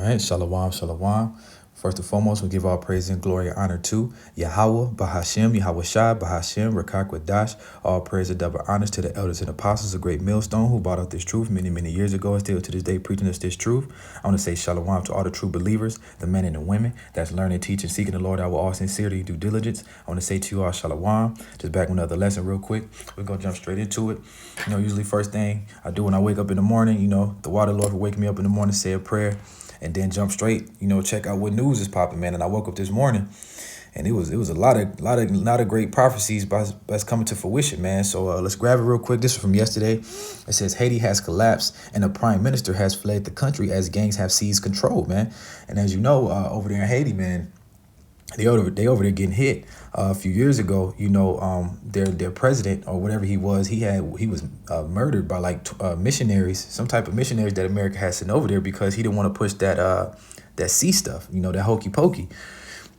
right, shalom, shalom. First and foremost, we give all praise and glory and honor to Yahweh, Bahashem, Yahweh Shai, Bahashem, Rakak Wadash. All praise and double honors to the elders and apostles, a great millstone who brought out this truth many, many years ago and still to this day preaching us this truth. I want to say shalom to all the true believers, the men and the women that's learning, teaching, seeking the Lord out with all sincerity, due diligence. I want to say to you all shalom. Just back with another lesson real quick. We're going to jump straight into it. Usually first thing I do when I wake up in the morning, the water Lord will wake me up in the morning, say a prayer, and then jump straight, check out what news is popping, man. And I woke up this morning, and it was a lot of great prophecies that's coming to fruition, man. So let's grab it real quick. This is from yesterday. It says Haiti has collapsed and the prime minister has fled the country as gangs have seized control, man. And as you know, over there in Haiti, man, they over there getting hit. A few years ago, their president or whatever he was murdered by missionaries, some type of missionaries that America has sent over there because he didn't want to push that sea stuff, that hokey pokey.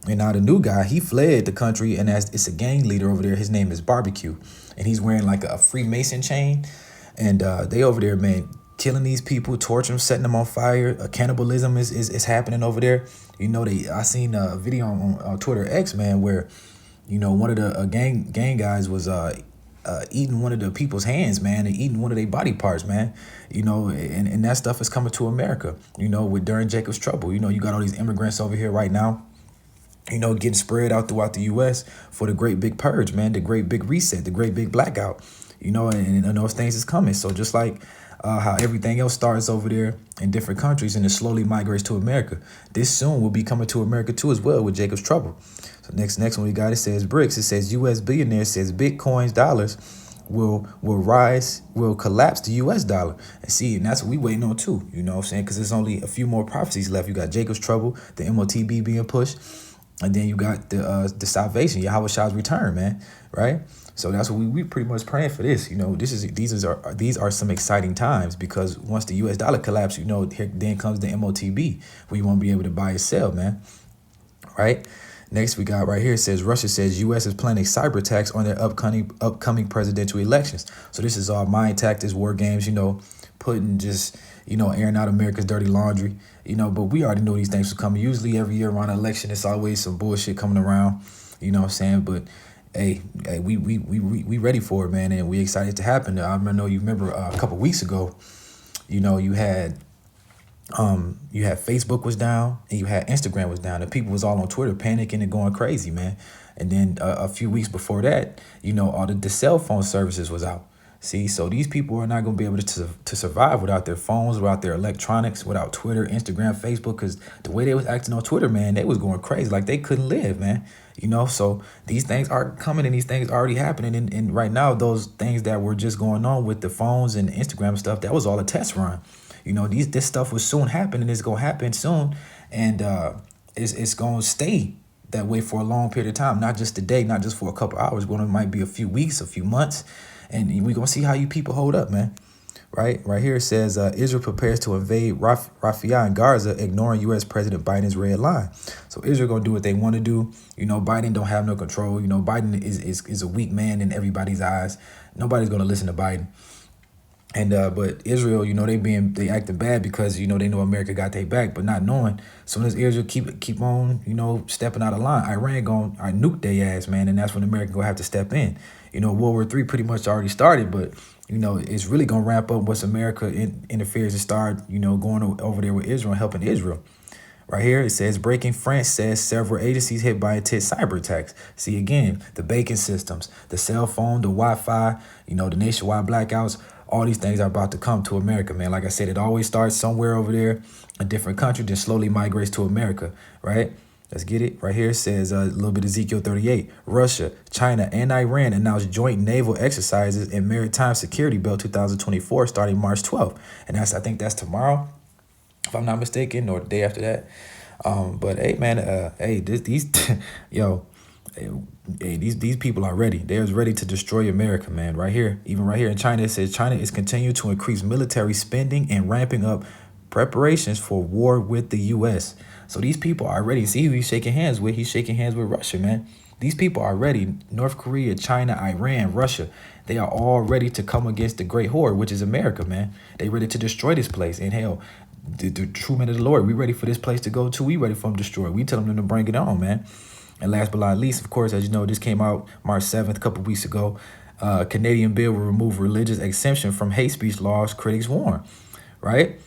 And now the new guy, he fled the country, and as it's a gang leader over there, his name is Barbecue, and he's wearing like a Freemason chain, and they over there, man, killing these people, torturing them, setting them on fire. Cannibalism is happening over there. I seen a video on Twitter X, man, where one of the gang guys was eating one of the people's hands, man, and eating one of their body parts, man. And that stuff is coming to America. With during Jacob's trouble. You got all these immigrants over here right now, getting spread out throughout the U.S. for the great big purge, man, the great big reset, the great big blackout. And those things is coming. So just like how everything else starts over there in different countries and it slowly migrates to America, this soon will be coming to America too as well with Jacob's trouble. So next one we got, it says BRICS. It says U.S. billionaire says Bitcoin's dollars will collapse the U.S. dollar. And that's what we waiting on too, you know what I'm saying? Because there's only a few more prophecies left. You got Jacob's trouble, the MOTB being pushed, and then you got the salvation, Yahweh Shai's return, man, right? So that's what we pretty much praying for this. These are some exciting times because once the U.S. dollar collapses, here then comes the MOTB, where you won't be able to buy and sell, man, right? Next we got right here, it says Russia says U.S. is planning cyber attacks on their upcoming presidential elections. So this is all mind tactics, war games, putting just, airing out America's dirty laundry, but we already know these things are coming. Usually every year around an election, it's always some bullshit coming around, you know what I'm saying? But hey, we ready for it, man, and we excited to happen. I remember a couple weeks ago, you had Facebook was down and you had Instagram was down, and people was all on Twitter panicking and going crazy, man. And then a few weeks before that, all the cell phone services was out. See, so these people are not going to be able to survive without their phones, without their electronics, without Twitter, Instagram, Facebook, because the way they was acting on Twitter, man, they was going crazy. Like they couldn't live, man. So these things are coming and these things are already happening. And right now, those things that were just going on with the phones and Instagram stuff, that was all a test run. This stuff was soon happening. It's going to happen soon. And it's going to stay that way for a long period of time, not just today, not just for a couple hours, but it might be a few weeks, a few months. And we're going to see how you people hold up, man. Right here it says Israel prepares to invade Rafah and Gaza, ignoring U.S. President Biden's red line. So Israel going to do what they want to do. Biden don't have no control. Biden is a weak man in everybody's eyes. Nobody's going to listen to Biden. And but Israel, they acting bad because they know America got their back, but not knowing as soon as Israel keep on stepping out of line, Iran going to nuke their ass, man, and that's when America gonna have to step in. World War III pretty much already started, but it's really gonna ramp up once America interferes and start going over there with Israel and helping Israel. Right here it says breaking France says several agencies hit by intense cyber attacks. See again, the banking systems, the cell phone, the Wi-Fi, the nationwide blackouts. All these things are about to come to America, man. Like I said, it always starts somewhere over there, a different country, then slowly migrates to America, right? Let's get it. Right here it says a little bit of Ezekiel 38. Russia, China, and Iran announced joint naval exercises in Maritime Security Belt 2024 starting March 12th. And I think that's tomorrow, if I'm not mistaken, or the day after that. But hey, man, these people are ready. They're ready to destroy America, man. Right here, even right here in China, it says China is continuing to increase military spending and ramping up preparations for war with the U.S. So these people are ready. See who he's shaking hands with? He's shaking hands with Russia, man. These people are ready. North Korea, China, Iran, Russia. They are all ready to come against the great horde, which is America, man. They ready to destroy this place. And hell, the true men of the Lord. We ready for this place to go to. We ready for them destroyed. We tell them to bring it on, man. And last but not least, of course, as you know, this came out March 7th, a couple weeks ago. Canadian bill will remove religious exemption from hate speech laws, critics warn, right?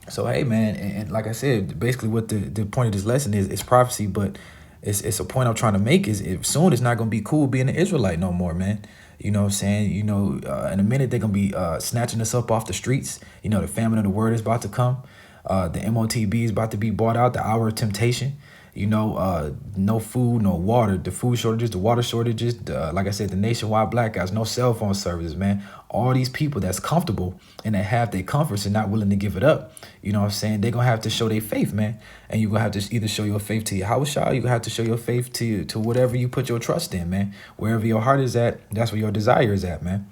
So, hey, man, and like I said, basically what the point of this lesson is prophecy, but it's a point I'm trying to make is soon it's not going to be cool being an Israelite no more, man. You know what I'm saying? You know, in a minute they're going to be snatching us up off the streets. You know, the famine of the word is about to come. The MOTB is about to be bought out, the hour of temptation. You know, no food, no water, the food shortages, the water shortages, like I said, the nationwide blackouts, no cell phone services, man. All these people that's comfortable and that have their comforts and not willing to give it up, you know what I'm saying? They're going to have to show their faith, man. And you're going to have to either show your faith to Yahweh Shah, you're going to have to show your faith to whatever you put your trust in, man. Wherever your heart is at, that's where your desire is at, man.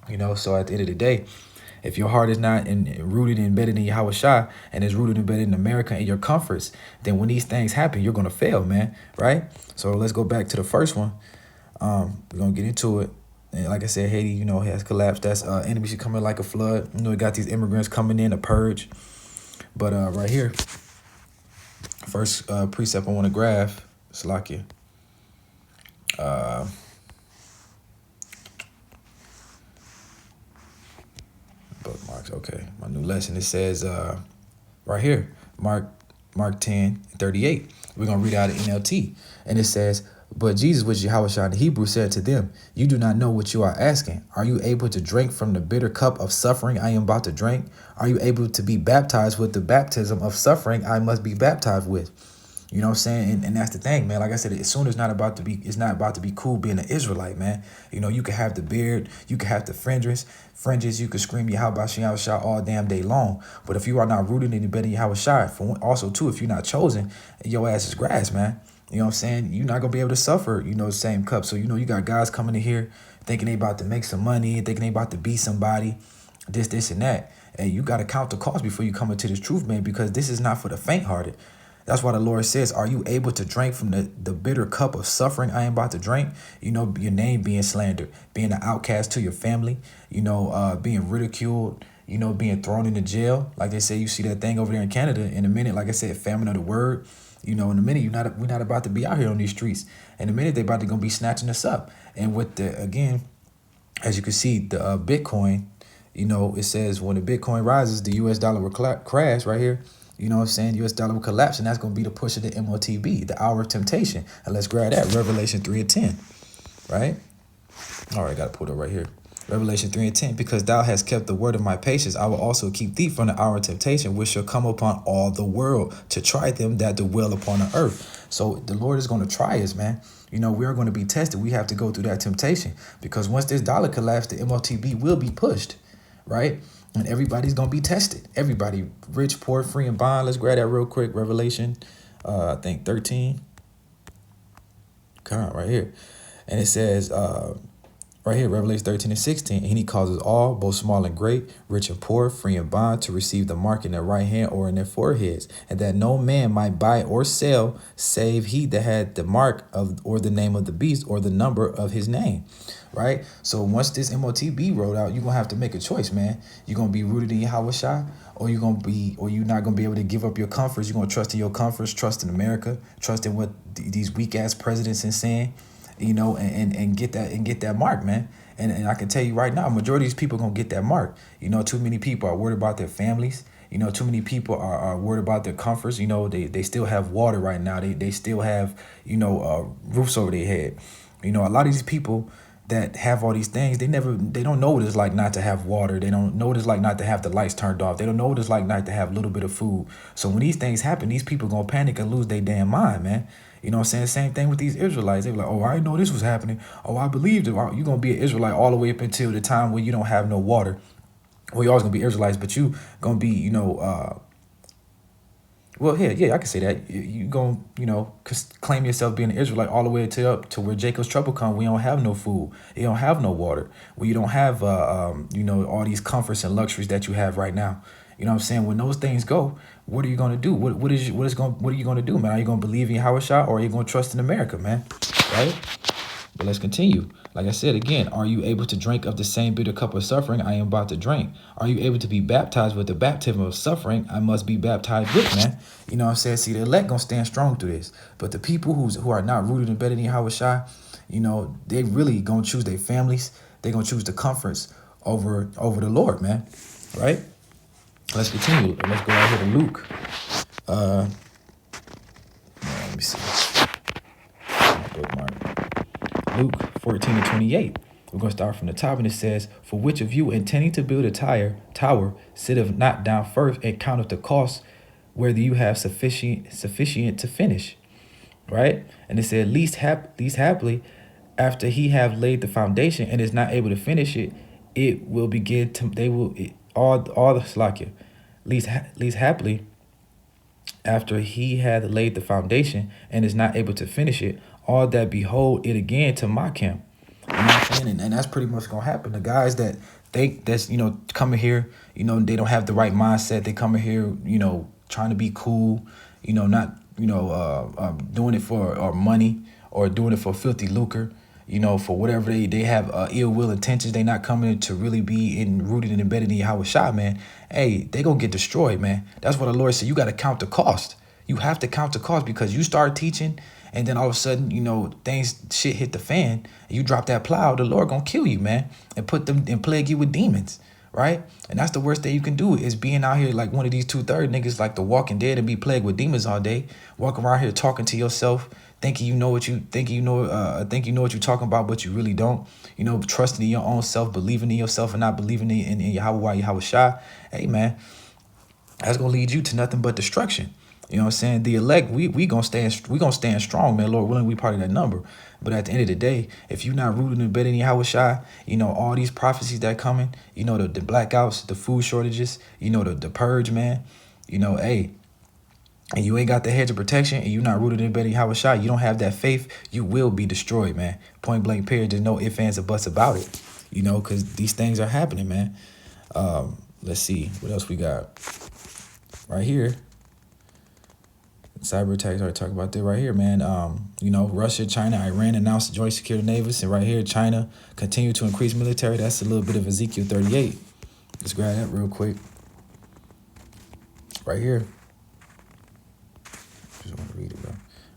You know, so at the end of the day, if your heart is not rooted and embedded in Yahweh Shah and is rooted and embedded in America and your comforts, then when these things happen, you're going to fail, man, right? So let's go back to the first one. We're going to get into it. And like I said, Haiti, you know, has collapsed. That's enemies should come in like a flood. You know, we got these immigrants coming in, a purge. But right here, first precept I want to graph, Salakia. Bookmarks, okay. My new lesson, it says right here, Mark 10:38. We're going to read out of NLT. And it says, but Jesus, which Yahweh Shah the Hebrew, said to them, you do not know what you are asking. Are you able to drink from the bitter cup of suffering I am about to drink? Are you able to be baptized with the baptism of suffering I must be baptized with? You know what I'm saying? And that's the thing, man. Like I said, it's not about to be cool being an Israelite, man. You know, you can have the beard, you can have the fringes, you can scream Yahweh Shah all damn day long. But if you are not rooted in the bed of Yahweh Shah, also too, if you're not chosen, your ass is grass, man. You know what I'm saying? You're not going to be able to suffer, you know, the same cup. So, you know, you got guys coming in here thinking they about to make some money, thinking they about to be somebody, this, and that. And you got to count the cost before you come into this truth, man, because this is not for the faint-hearted. That's why the Lord says, are you able to drink from the bitter cup of suffering I am about to drink? You know, your name being slandered, being an outcast to your family, you know, being ridiculed, you know, being thrown into jail. Like they say, you see that thing over there in Canada in a minute, like I said, famine of the word. You know, in a minute, we're not about to be out here on these streets. In a minute, they're about to be snatching us up. And with again, as you can see, the Bitcoin, you know, it says when the Bitcoin rises, the US dollar will crash right here. You know what I'm saying? US dollar will collapse, and that's going to be the push of the MOTB, the hour of temptation. And let's grab that, Revelation 3:10, right? All right, got to put it right here. Revelation 3:10, because thou hast kept the word of my patience, I will also keep thee from the hour of temptation, which shall come upon all the world to try them that dwell upon the earth. So the Lord is going to try us, man. You know, we are going to be tested. We have to go through that temptation, because once this dollar collapses, the MOTB will be pushed, right? And everybody's going to be tested. Everybody, rich, poor, free, and bond. Let's grab that real quick. Revelation, I think 13. Come on, right here. And it says, right here, Revelation 13:16, and he causes all, both small and great, rich and poor, free and bond, to receive the mark in their right hand or in their foreheads, and that no man might buy or sell, save he that had the mark of or the name of the beast or the number of his name. Right? So once this MOTB rolled out, you're gonna have to make a choice, man. You're gonna be rooted in Yahweh Shah, or you're not gonna be able to give up your comforts. You're gonna trust in your comforts, trust in America, trust in what these weak ass presidents are saying. You know, and get that mark, man. And I can tell you right now, majority of these people are going to get that mark. You know, too many people are worried about their families. You know, too many people are worried about their comforts. You know, they still have water right now. They still have, you know, roofs over their head. You know, a lot of these people that have all these things, they don't know what it's like not to have water. They don't know what it's like not to have the lights turned off. They don't know what it's like not to have a little bit of food. So when these things happen, these people are going to panic and lose their damn mind, man. You know what I'm saying? Same thing with these Israelites. They were like, oh, I didn't know this was happening. Oh, I believed it. You're going to be an Israelite all the way up until the time where you don't have no water. Well, you're always going to be Israelites, but you going to be, you know, well, yeah, I can say that. You going to, you know, claim yourself being an Israelite all the way up to where Jacob's trouble come. We don't have no food. You don't have no water. Well, you don't have, you know, all these comforts and luxuries that you have right now. You know what I'm saying? When those things go, what are you going to do? What are you going to do, man? Are you going to believe in Yahweh Shah, or are you going to trust in America, man? Right? But let's continue. Like I said again, are you able to drink of the same bitter cup of suffering I am about to drink? Are you able to be baptized with the baptism of suffering I must be baptized with, man? You know what I'm saying? See, the elect gonna stand strong through this. But the people who are not rooted and embedded in Yahweh Shai, they really gonna choose their families. They gonna choose the comforts over the Lord, man. Right? Let's continue. Let's go out here to Luke. Let me see. Bookmark. Luke 14:28. We're going to start from the top, and it says, "For which of you intending to build a tower sitteth not down first and counteth the cost, whether you have sufficient to finish?" Right? And it said, least happily, after he have laid the foundation and is not able to finish it, it will begin to all the slakia. Least happily, after he hath laid the foundation and is not able to finish it, all that behold it again to mock him. You know what I'm saying? And that's pretty much gonna happen. The guys that that's coming here, they don't have the right mindset. They coming here, trying to be cool, not doing it for money or doing it for filthy lucre. For whatever they have ill will intentions. They not coming to really be rooted and embedded in Yahweh Shai, man. Hey, they gonna get destroyed, man. That's what the Lord said. You got to count the cost. You have to count the cost, because you start teaching, and then all of a sudden, shit hit the fan, and you drop that plow. The Lord gonna kill you, man, and put them and plague you with demons, right? And that's the worst thing you can do, is being out here like one of these 2/3 niggas, like the Walking Dead, and be plagued with demons all day, walking around here talking to yourself, thinking you know what you're talking about, but you really don't. Trusting in your own self, believing in yourself, and not believing in Yahweh Shai. Hey, man, that's gonna lead you to nothing but destruction. You know what I'm saying? The elect, we gonna stand strong, man. Lord willing, we part of that number. But at the end of the day, if you're not rooted and embedded in Yahweh Shai, all these prophecies that coming, the blackouts, the food shortages, the purge, man. Hey, and you ain't got the hedge of protection, and you're not rooted and embedded in Yahweh Shai, you don't have that faith, you will be destroyed, man. Point blank period. There's no ifs, ands, or buts about it. Because these things are happening, man. Let's see what else we got right here. Cyber attacks, I already talked about that right here, man. Russia, China, Iran announced joint security navies, and right here, China continue to increase military. That's a little bit of Ezekiel 38. Let's grab that real quick. Right here. Just want to read it, bro.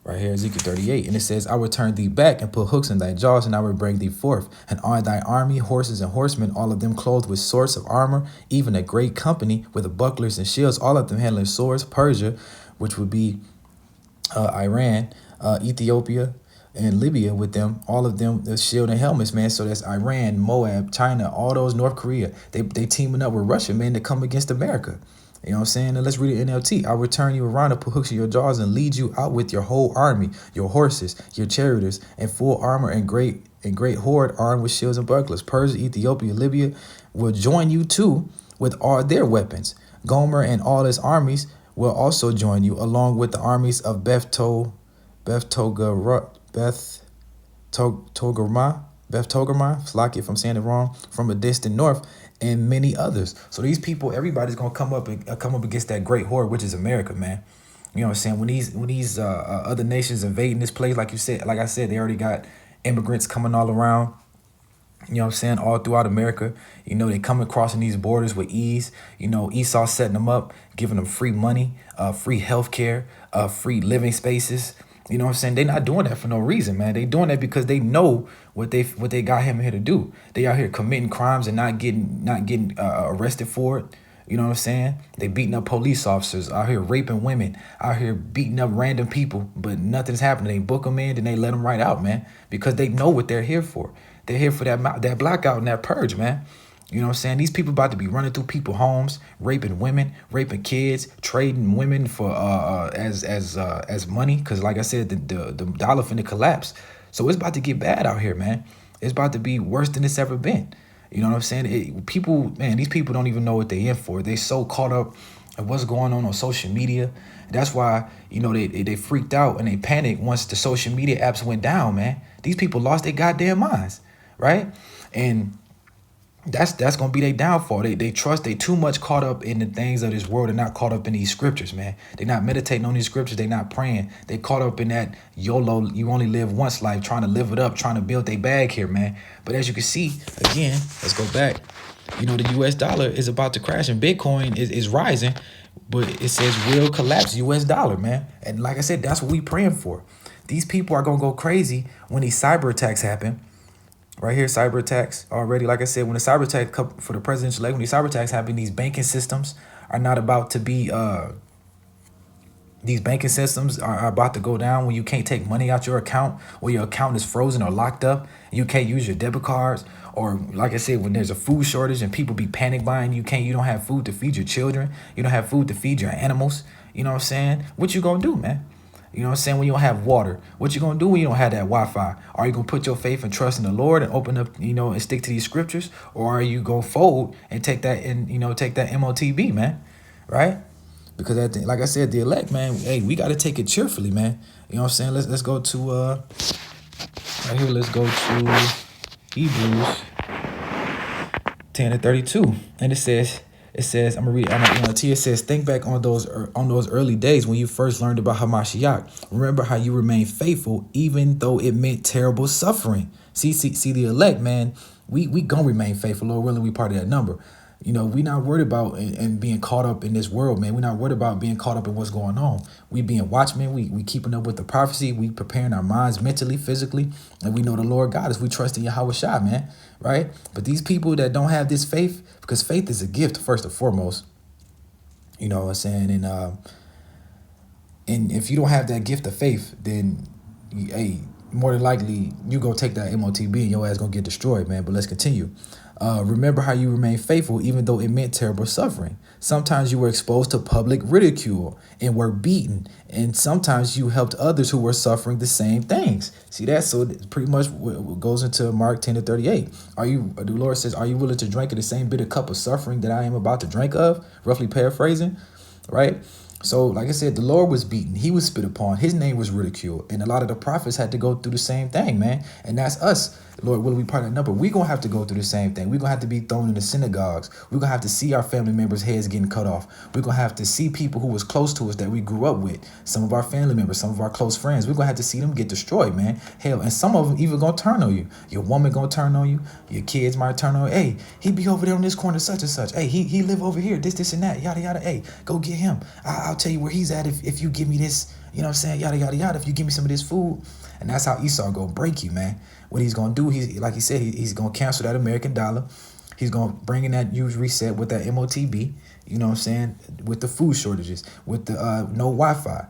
Right here, Ezekiel 38, and it says, "I will turn thee back and put hooks in thy jaws, and I will bring thee forth, and all thy army, horses and horsemen, all of them clothed with swords of armor, even a great company with the bucklers and shields, all of them handling swords. Persia, which would be Iran, Ethiopia, and Libya with them, all of them, the shield and helmets, man." So that's Iran, Moab, China, all those, North Korea. They teaming up with Russia, man, to come against America. You know what I'm saying? And let's read it NLT. "I will turn you around and put hooks in your jaws and lead you out with your whole army, your horses, your charioteers, and full armor and great horde armed with shields and bucklers. Persia, Ethiopia, Libya will join you too with all their weapons. Gomer and all his armies will also join you, along with the armies of Beth Togarmah, Flaki if I'm saying it wrong, from a distant north, and many others." So these people, everybody's gonna come up against that great horde, which is America, man. You know what I'm saying? When these other nations invading this place, like I said, they already got immigrants coming all around. You know what I'm saying? All throughout America, they come across in these borders with ease. Esau setting them up, giving them free money, free healthcare, free living spaces. You know what I'm saying? They're not doing that for no reason, man. They doing that because they know what they got him here to do. They out here committing crimes and not getting arrested for it. You know what I'm saying? They beating up police officers, out here raping women, out here beating up random people, but nothing's happening. They book them in, then they let them right out, man, because they know what they're here for. They're here for that blackout and that purge, man. You know what I'm saying? These people about to be running through people's homes, raping women, raping kids, trading women for as money. Because like I said, the dollar finna collapse. So it's about to get bad out here, man. It's about to be worse than it's ever been. You know what I'm saying? These people don't even know what they're in for. They so caught up in what's going on social media. That's why, they freaked out and they panicked once the social media apps went down, man. These people lost their goddamn minds, right? And That's gonna be their downfall. They trust, they too much caught up in the things of this world and not caught up in these scriptures, man. They not meditating on these scriptures, they not praying. They caught up in that YOLO, you only live once life, trying to live it up, trying to build their bag here, man. But as you can see, again, let's go back. The US dollar is about to crash and Bitcoin is rising, but it says will collapse US dollar, man. And like I said, that's what we praying for. These people are gonna go crazy when these cyber attacks happen. Right here, cyber attacks already. Like I said, when the cyber attack for the presidential election, when these cyber attacks happen, these banking systems are not about to be. These banking systems are about to go down when you can't take money out your account, or your account is frozen or locked up. You can't use your debit cards, or like I said, when there's a food shortage and people be panic buying, you don't have food to feed your children, you don't have food to feed your animals. You know what I'm saying? What you gonna do, man? You know what I'm saying? When you don't have water, what you gonna do when you don't have that Wi-Fi? Are you gonna put your faith and trust in the Lord and open up, and stick to these scriptures, or are you gonna fold and take that take that MOTB, man, right? Because like I said, the elect, man, hey, we gotta take it cheerfully, man. You know what I'm saying? Let's go to right here. Let's go to Hebrews 10:32, and it says, I'm gonna read. It says, think back on those early days when you first learned about Hamashiach. Remember how you remained faithful even though it meant terrible suffering. See the elect, man. We gonna remain faithful, Lord willing. We part of that number. We not worried about and being caught up in this world, man. We're not worried about being caught up in what's going on. We being watchmen. We keeping up with the prophecy. We preparing our minds mentally, physically, and we know the Lord God as we trust in Yahweh Shai, man. Right? But these people that don't have this faith, because faith is a gift first and foremost. You know what I'm saying? And if you don't have that gift of faith, then hey, more than likely you go take that MOTB and your ass gonna get destroyed, man. But let's continue. Remember how you remained faithful even though it meant terrible suffering. Sometimes you were exposed to public ridicule and were beaten, and sometimes you helped others who were suffering the same things. See that? So it pretty much goes into Mark 10:38. The Lord says, are you willing to drink of the same bitter cup of suffering that I am about to drink of? Roughly paraphrasing, right? So, like I said, the Lord was beaten. He was spit upon. His name was ridiculed. And a lot of the prophets had to go through the same thing, man. And that's us. Lord, will we part of that number? We're going to have to go through the same thing. We're going to have to be thrown in the synagogues. We're going to have to see our family members' heads getting cut off. We're going to have to see people who was close to us that we grew up with. Some of our family members, some of our close friends. We're going to have to see them get destroyed, man. Hell, and some of them even going to turn on you. Your woman going to turn on you. Your kids might turn on you. Hey, he be over there on this corner such and such. Hey, he live over here, this and that, yada, yada. Hey, go get him. I'll tell you where he's at if you give me this, you know what I'm saying, yada, yada, yada, if you give me some of this food. And that's how Esau gonna break you, man. What he's gonna do, he's like he said, he's gonna cancel that American dollar. He's gonna bring in that huge reset with that MOTB, you know what I'm saying, with the food shortages, with the no Wi-Fi,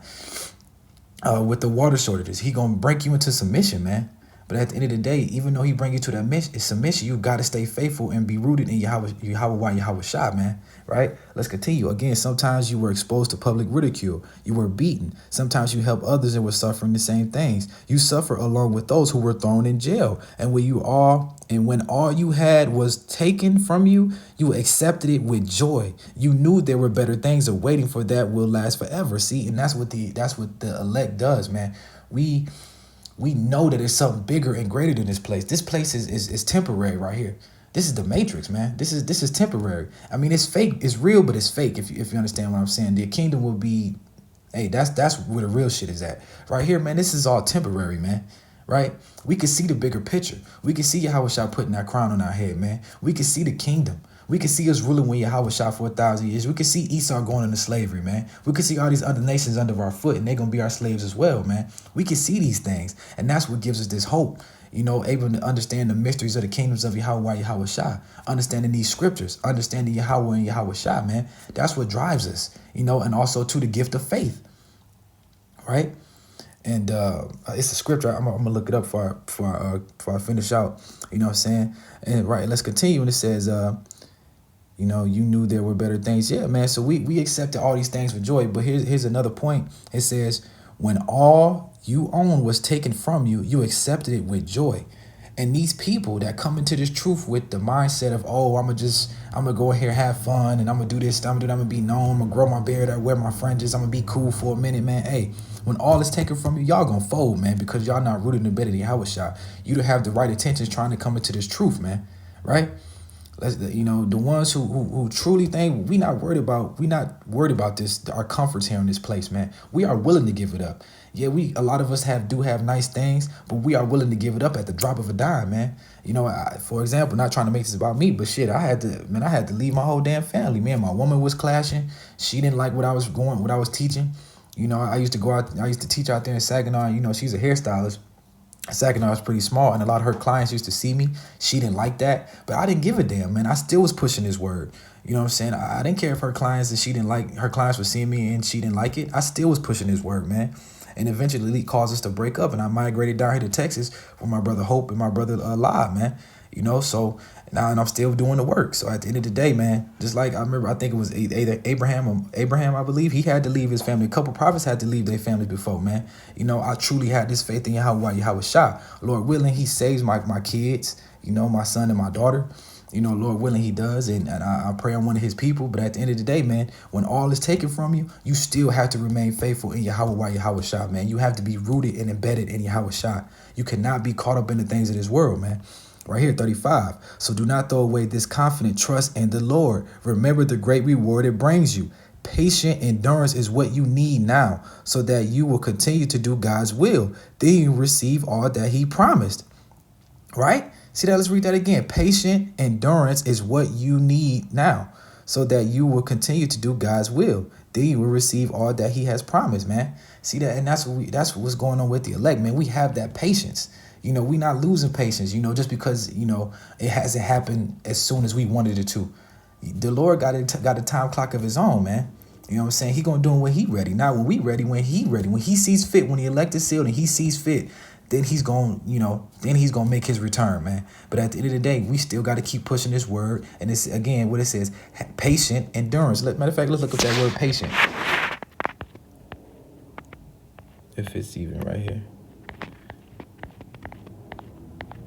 with the water shortages. He gonna break you into submission, man. But at the end of the day, even though he bring you to that submission, you got to stay faithful and be rooted in Yahweh Shai, man. Right? Let's continue. Again, sometimes you were exposed to public ridicule. You were beaten. Sometimes you helped others and were suffering the same things. You suffer along with those who were thrown in jail. And when all you had was taken from you, you accepted it with joy. You knew there were better things awaiting for that will last forever. See, and that's what the elect does, man. We know that there's something bigger and greater than this place. This place is temporary right here. This is the Matrix, man. This is temporary. I mean, it's fake. It's real, but it's fake. If you understand what I'm saying, the kingdom will be. Hey, that's where the real shit is at. Right here, man. This is all temporary, man. Right? We can see the bigger picture. We can see Yahweh Shai putting that crown on our head, man. We can see the kingdom. We can see us ruling when Yahweh Shai for 1,000 years. We can see Esau going into slavery, man. We can see all these other nations under our foot, and they're going to be our slaves as well, man. We can see these things, and that's what gives us this hope, able to understand the mysteries of the kingdoms of Yahweh Shai, understanding these scriptures, understanding Yahweh and Yahweh Shai, man. That's what drives us, and also to the gift of faith, right? And it's a scripture. I'm gonna look it up before I finish out. You know what I'm saying? And right, let's continue. And it says, you knew there were better things. Yeah, man. So we accepted all these things with joy. But here's another point. It says, when all you own was taken from you, you accepted it with joy. And these people that come into this truth with the mindset of, oh, I'm gonna go in here, have fun, and I'm gonna do this, I'm gonna be known, I'm gonna grow my beard, I wear my fringes, I'm gonna be cool for a minute, man. Hey, when all is taken from you, y'all gonna fold, man, because y'all not rooted in the bed of the Yahweh Shai. You don't have the right intentions trying to come into this truth, man, right? The ones who truly think we not worried about this, our comforts here in this place, man. We are willing to give it up. Yeah, a lot of us do have nice things, but we are willing to give it up at the drop of a dime, man. For example, not trying to make this about me, but shit, I had to leave my whole damn family. Man, my woman was clashing. She didn't like what I was teaching. I used to teach out there in Saginaw. She's a hairstylist. Saginaw is pretty small, and a lot of her clients used to see me. She didn't like that, but I didn't give a damn, man. I still was pushing this word. You know what I'm saying? I didn't care if her clients her clients were seeing me and she didn't like it. I still was pushing this word, man. And eventually it caused us to break up, and I migrated down here to Texas with my brother Hope and my brother Live, man. So now, and I'm still doing the work. So at the end of the day, man, just like I think it was either Abraham, I believe, he had to leave his family. A couple prophets had to leave their families before, man. I truly had this faith in Yahweh Shah. Lord willing, he saves my kids, my son and my daughter. Lord willing, he does, and I pray I'm one of his people. But at the end of the day, man, when all is taken from you, you still have to remain faithful in Yahweh Shah, man. You have to be rooted and embedded in Yahweh Shah. You cannot be caught up in the things of this world, man. Right here, 35. So do not throw away this confident trust in the Lord. Remember the great reward it brings you. Patient endurance is what you need now, so that you will continue to do God's will. Then you receive all that he promised. Right? See that? Let's read that again. Patient endurance is what you need now, so that you will continue to do God's will. Then you will receive all that he has promised, man. See that? And that's what's going on with the elect, man. We have that patience. We not losing patience, just because, it hasn't happened as soon as we wanted it to. The Lord got a time clock of his own, man. You know what I'm saying? He going to do it when he ready, not when we ready, when he ready. When he sees fit, when the elect is sealed and he sees fit, then he's going to make his return, man. But at the end of the day, we still got to keep pushing this word. And it's, again, what it says, patient endurance. Matter of fact, let's look up that word patient. If it's even right here.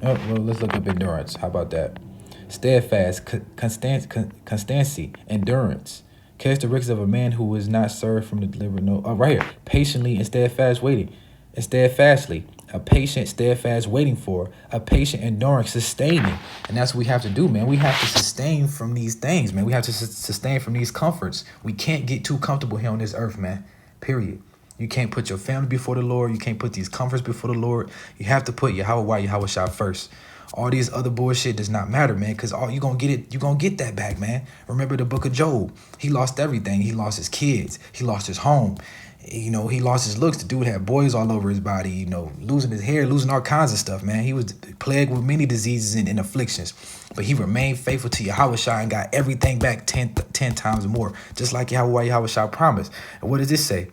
Oh, well, let's look up endurance. How about that? Steadfast, constancy, endurance. Characteristics of a man who is not served from the delivered. No, right here. Patiently and steadfast waiting. And steadfastly. A patient, steadfast waiting for. A patient endurance, sustaining. And that's what we have to do, man. We have to sustain from these things, man. We have to sustain from these comforts. We can't get too comfortable here on this earth, man. Period. You can't put your family before the Lord. You can't put these comforts before the Lord. You have to put Yahweh Shah first. All these other bullshit does not matter, man, because all you're going to get that back, man. Remember the book of Job. He lost everything. He lost his kids. He lost his home. He lost his looks. The dude had boils all over his body, losing his hair, losing all kinds of stuff, man. He was plagued with many diseases and afflictions. But he remained faithful to Yahweh Shah and got everything back 10 times more, just like Yahweh Shah promised. And what does this say?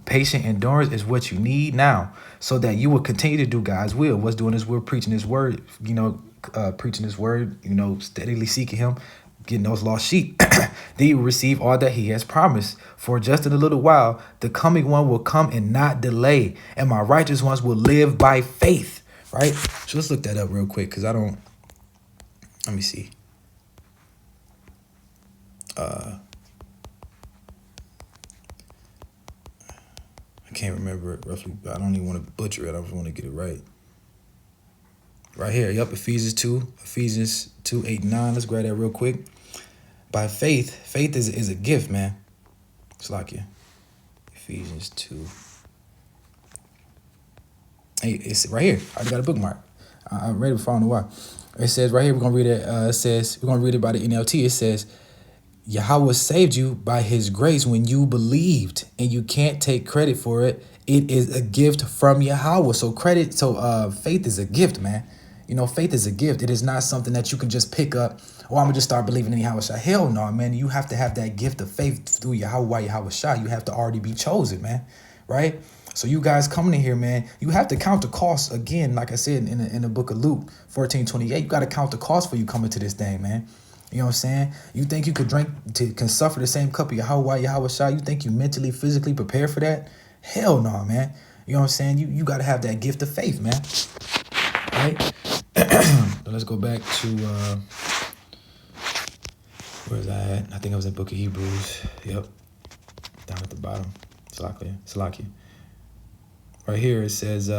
Patient endurance is what you need now, so that you will continue to do God's will. What's doing his will, preaching his word, preaching his word, steadily seeking him, getting those lost sheep. Then you will receive all that he has promised. For just in a little while, the coming one will come and not delay, and my righteous ones will live by faith. Right? So let's look that up real quick, because let me see. I can't remember it roughly, but I don't even want to butcher it. I just want to get it right. Right here. Yep, Ephesians 2, 8, 9. Let's grab that real quick. By faith is a gift, man. It's like you. Ephesians 2. Hey, it's right here. I already got a bookmark. I read it before, I don't know why. It says right here, we're going to read it. We're going to read it by the NLT. It says, Yahweh saved you by his grace when you believed, and you can't take credit for it. It is a gift from Yahweh. So faith is a gift, man. Faith is a gift. It is not something that you can just pick up. Oh, I'm going to just start believing in Yahweh Shah. Hell no, man. You have to have that gift of faith through Yahweh Shah. You have to already be chosen, man. Right? So you guys coming in here, man, you have to count the cost again. Like I said in the book of Luke 14:28, you got to count the cost for you coming to this thing, man. You know what I'm saying? You think you can suffer the same cup of Yahweh Shah? You think you mentally, physically prepared for that? Hell no, man. You know what I'm saying? You got to have that gift of faith, man. Right? So let's go back to, where's that at? I think I was in the book of Hebrews. Yep. Down at the bottom. Salakia. Right here it says,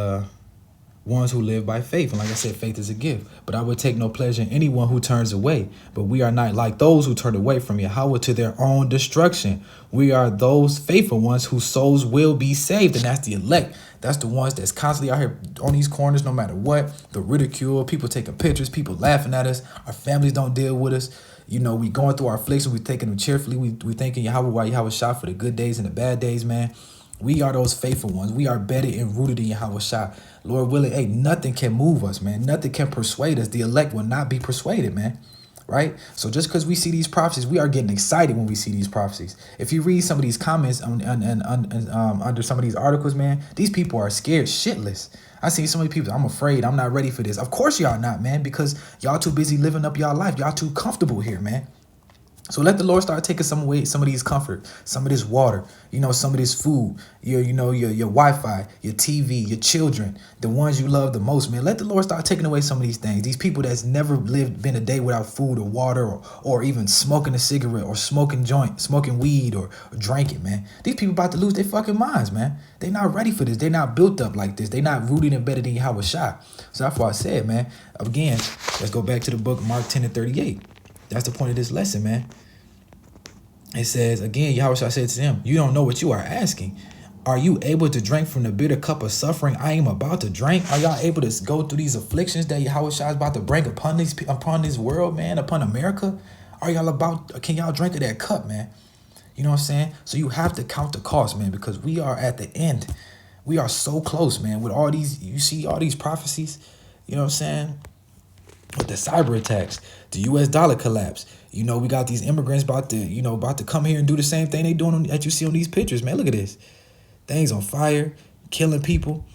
ones who live by faith. And like I said, faith is a gift. But I would take no pleasure in anyone who turns away. But we are not like those who turn away from Yahweh to their own destruction. We are those faithful ones whose souls will be saved. And that's the elect. That's the ones that's constantly out here on these corners, no matter what. The ridicule, people taking pictures, people laughing at us. Our families don't deal with us. You know, we going through our affliction. We taking them cheerfully. We thanking Yahweh Shah for the good days and the bad days, man. We are those faithful ones. We are bedded and rooted in Yahweh Shah. Lord willing, hey, nothing can move us, man. Nothing can persuade us. The elect will not be persuaded, man. Right? So just because we see these prophecies, we are getting excited when we see these prophecies. If you read some of these comments under some of these articles, man, these people are scared shitless. I see so many people, I'm afraid, I'm not ready for this. Of course y'all not, man, because y'all too busy living up y'all life. Y'all too comfortable here, man. So let the Lord start taking some away, some of these comfort, some of this water, you know, some of this food, your Wi-Fi, your TV, your children, the ones you love the most, man. Let the Lord start taking away some of these things. These people that's never been a day without food or water or even smoking a cigarette or smoking weed or drinking, man. These people about to lose their fucking minds, man. They not ready for this. They not built up like this. They not rooted and better than Yahweh Shah. So that's why I said, man, again, let's go back to the book Mark 10:38. That's the point of this lesson, man. It says, again, Yahweh Shah said to him, you don't know what you are asking. Are you able to drink from the bitter cup of suffering I am about to drink? Are y'all able to go through these afflictions that Yahweh Shah is about to bring upon this world, man, upon America? Can y'all drink of that cup, man? You know what I'm saying? So you have to count the cost, man, because we are at the end. We are so close, man, with all these, you see all these prophecies, you know what I'm saying? With the cyber attacks, the US dollar collapse. You know, we got these immigrants about to come here and do the same thing they doing that you see on these pictures, man. Look at this. Things on fire, killing people,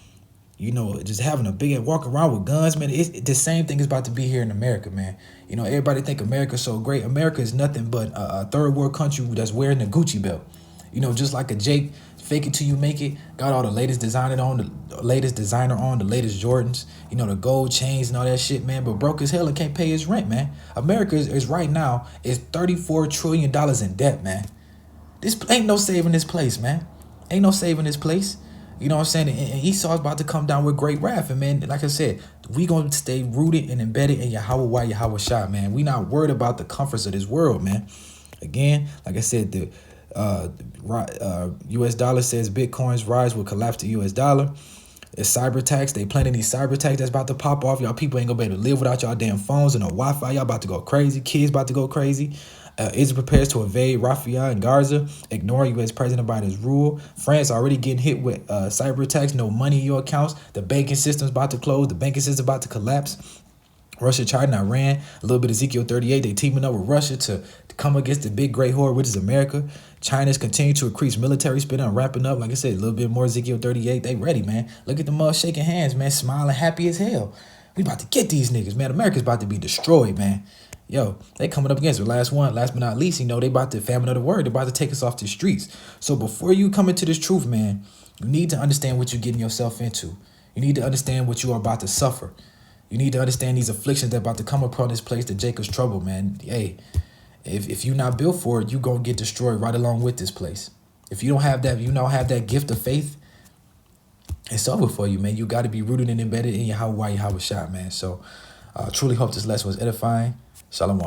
you know, just having a big walk around with guns, man. The same thing is about to be here in America, man. You know, everybody think America's so great. America is nothing but a third world country that's wearing the Gucci belt. You know, just like a Jake, fake it till you make it. Got all the latest designer on, the latest Jordans. You know, the gold chains and all that shit, man. But broke as hell and can't pay his rent, man. America is right now is $34 trillion in debt, man. This ain't no saving this place, man. Ain't no saving this place. You know what I'm saying? And Esau's about to come down with great wrath. And, man, like I said, we going to stay rooted and embedded in Yahweh Shah, man. We not worried about the comforts of this world, man. Again, like I said, the US dollar says Bitcoin's rise will collapse the US dollar. It's cyber attacks. They planning these cyber attacks that's about to pop off. Y'all people ain't gonna be able to live without y'all damn phones and no Wi-Fi. Y'all about to go crazy. Kids about to go crazy. Israel prepares to invade Rafah and Gaza, ignore U.S. President Biden's rule. France already getting hit with cyber attacks. No money in your accounts. The banking system's about to close. The banking system's about to collapse. Russia, China, Iran, a little bit of Ezekiel 38. They teaming up with Russia to come against the big great horde, which is America. China's continuing to increase military spending and wrapping up. Like I said, a little bit more Ezekiel 38. They ready, man. Look at the mug shaking hands, man, smiling happy as hell. We about to get these niggas, man. America's about to be destroyed, man. Yo, they coming up against the last but not least, you know, they about to famine of the word. They're about to take us off the streets. So before you come into this truth, man, you need to understand what you're getting yourself into. You need to understand what you are about to suffer. You need to understand these afflictions that are about to come upon this place, the Jacob's trouble, man. Hey, if you're not built for it, you're going to get destroyed right along with this place. If you don't have that gift of faith, it's over for you, man. You got to be rooted and embedded in Yahweh Shah, man. So truly hope this lesson was edifying. Shalom.